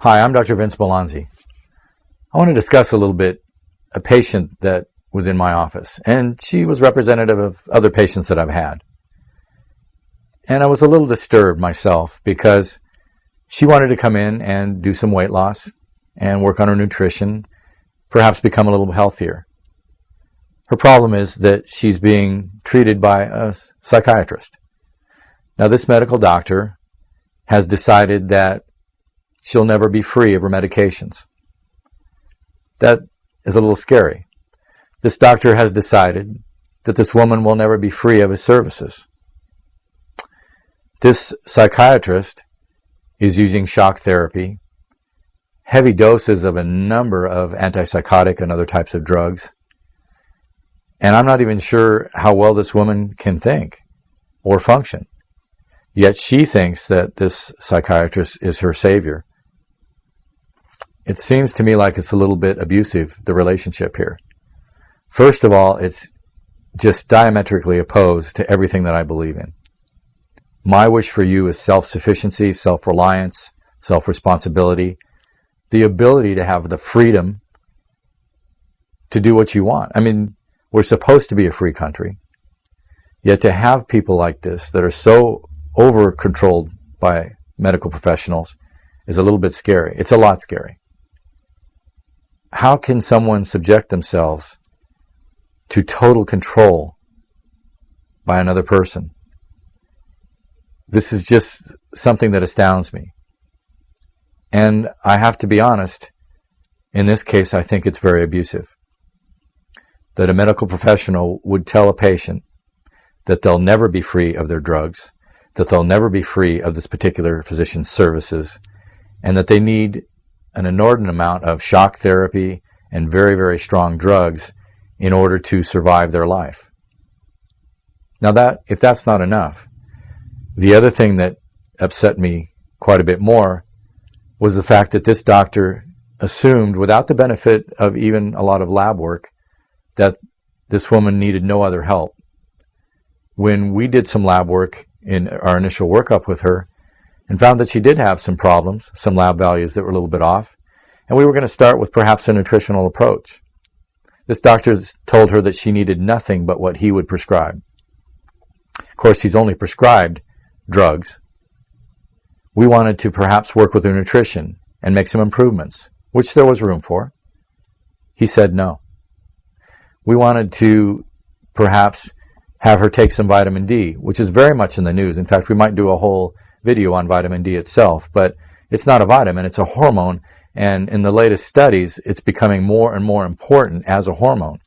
Hi, I'm Dr. Vince Belanzi. I want to discuss a little bit a patient that was in my office, and she was representative of other patients that I've had. And I was a little disturbed myself because she wanted to come in and do some weight loss and work on her nutrition, perhaps become a little healthier. Her problem is that she's being treated by a psychiatrist. Now, this medical doctor has decided that she'll never be free of her medications. That is a little scary. This doctor has decided that this woman will never be free of his services. This psychiatrist is using shock therapy, heavy doses of a number of antipsychotic and other types of drugs, and I'm not even sure how well this woman can think or function. Yet she thinks that this psychiatrist is her savior. It seems to me like it's a little bit abusive, the relationship here. First of all, it's just diametrically opposed to everything that I believe in. My wish for you is self-sufficiency, self-reliance, self-responsibility, the ability to have the freedom to do what you want. I mean, we're supposed to be a free country, yet to have people like this that are so over-controlled by medical professionals is a little bit scary. It's a lot scary. How can someone subject themselves to total control by another person? This is just something that astounds me. And I have to be honest, in this case, I think it's very abusive. That a medical professional would tell a patient that they'll never be free of their drugs, that they'll never be free of this particular physician's services, and that they need an inordinate amount of shock therapy and very, very strong drugs in order to survive their life. Now, if that's not enough, the other thing that upset me quite a bit more was the fact that this doctor assumed, without the benefit of even a lot of lab work, that this woman needed no other help. When we did some lab work in our initial workup with her and found that she did have some problems, some lab values that were a little bit off, and we were going to start with perhaps a nutritional approach. This doctor told her that she needed nothing but what he would prescribe. Of course, he's only prescribed drugs. We wanted to perhaps work with her nutrition and make some improvements, which there was room for. He said no. We wanted to perhaps have her take some vitamin D, which is very much in the news. In fact, we might do a whole video on vitamin D itself, but it's not a vitamin, it's a hormone, and in the latest studies, it's becoming more and more important as a hormone.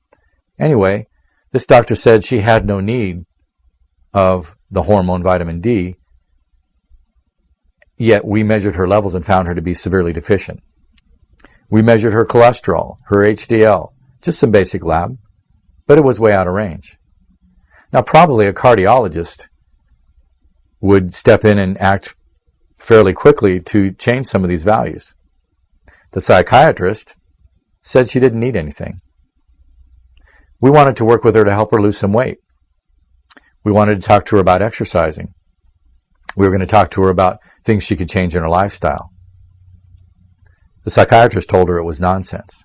Anyway, this doctor said she had no need of the hormone vitamin D, yet we measured her levels and found her to be severely deficient. We measured her cholesterol, her HDL, just some basic lab, but it was way out of range. Now, probably a cardiologist would step in and act fairly quickly to change some of these values. The psychiatrist said she didn't need anything. We wanted to work with her to help her lose some weight. We wanted to talk to her about exercising. We were going to talk to her about things she could change in her lifestyle. The psychiatrist told her it was nonsense.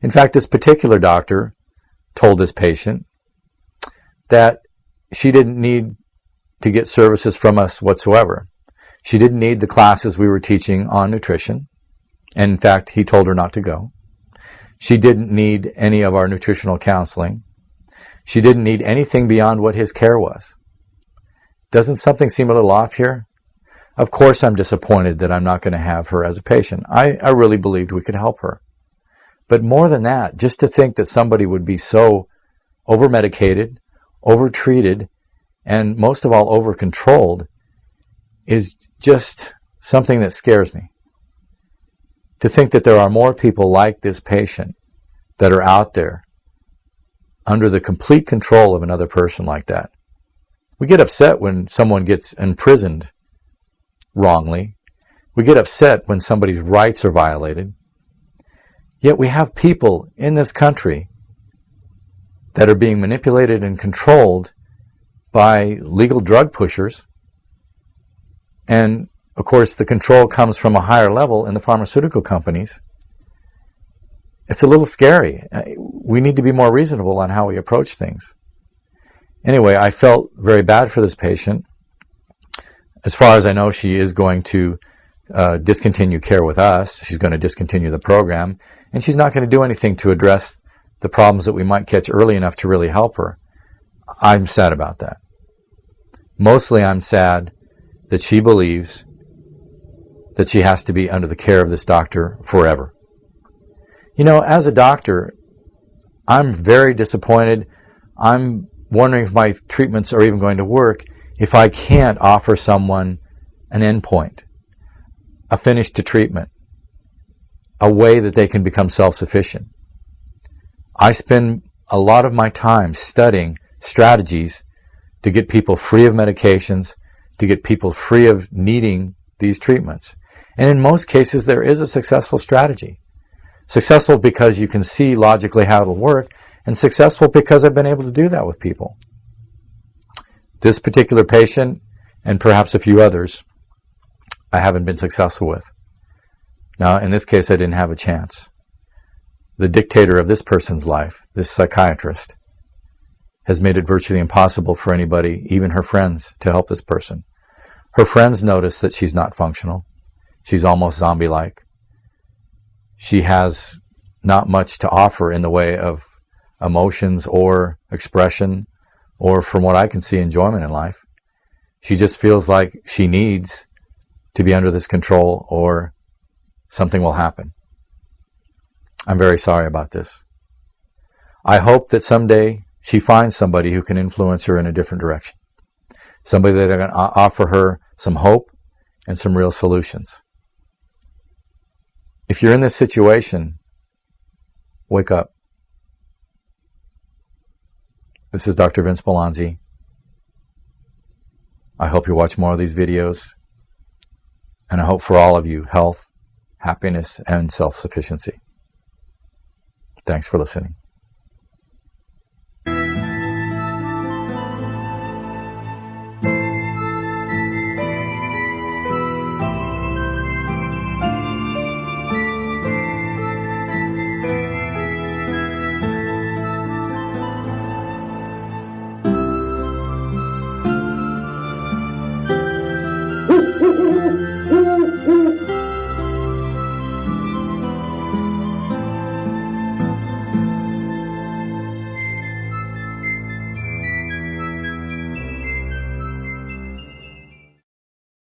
In fact, this particular doctor told this patient that she didn't need to get services from us whatsoever. She didn't need the classes we were teaching on nutrition. And in fact, he told her not to go. She didn't need any of our nutritional counseling. She didn't need anything beyond what his care was. Doesn't something seem a little off here? Of course, I'm disappointed that I'm not going to have her as a patient. I really believed we could help her. But more than that, just to think that somebody would be so over-medicated, over-treated, and most of all over-controlled is just something that scares me. To think that there are more people like this patient that are out there under the complete control of another person like that. We get upset when someone gets imprisoned wrongly. We get upset when somebody's rights are violated. Yet we have people in this country that are being manipulated and controlled by legal drug pushers. And of course, the control comes from a higher level in the pharmaceutical companies. It's a little scary. We need to be more reasonable on how we approach things. Anyway, I felt very bad for this patient. As far as I know, she is going to discontinue care with us. She's going to discontinue the program, and she's not going to do anything to address the problems that we might catch early enough to really help her. I'm sad about that. Mostly I'm sad that she believes that she has to be under the care of this doctor forever. You know, as a doctor, I'm very disappointed. I'm wondering if my treatments are even going to work if I can't offer someone an endpoint, a finish to treatment, a way that they can become self-sufficient. I spend a lot of my time studying strategies to get people free of medications, to get people free of needing these treatments. And in most cases, there is a successful strategy. Successful because you can see logically how it'll work, and successful because I've been able to do that with people. This particular patient, and perhaps a few others, I haven't been successful with. Now, in this case, I didn't have a chance. The dictator of this person's life, this psychiatrist, has made it virtually impossible for anybody, even her friends, to help this person. Her friends notice that she's not functional. She's almost zombie-like. She has not much to offer in the way of emotions or expression or, from what I can see, enjoyment in life. She just feels like she needs to be under this control or something will happen. I'm very sorry about this. I hope that someday she finds somebody who can influence her in a different direction. Somebody that can offer her some hope and some real solutions. If you're in this situation, wake up. This is Dr. Vince Melanzi. I hope you watch more of these videos. And I hope for all of you health, happiness, and self-sufficiency. Thanks for listening.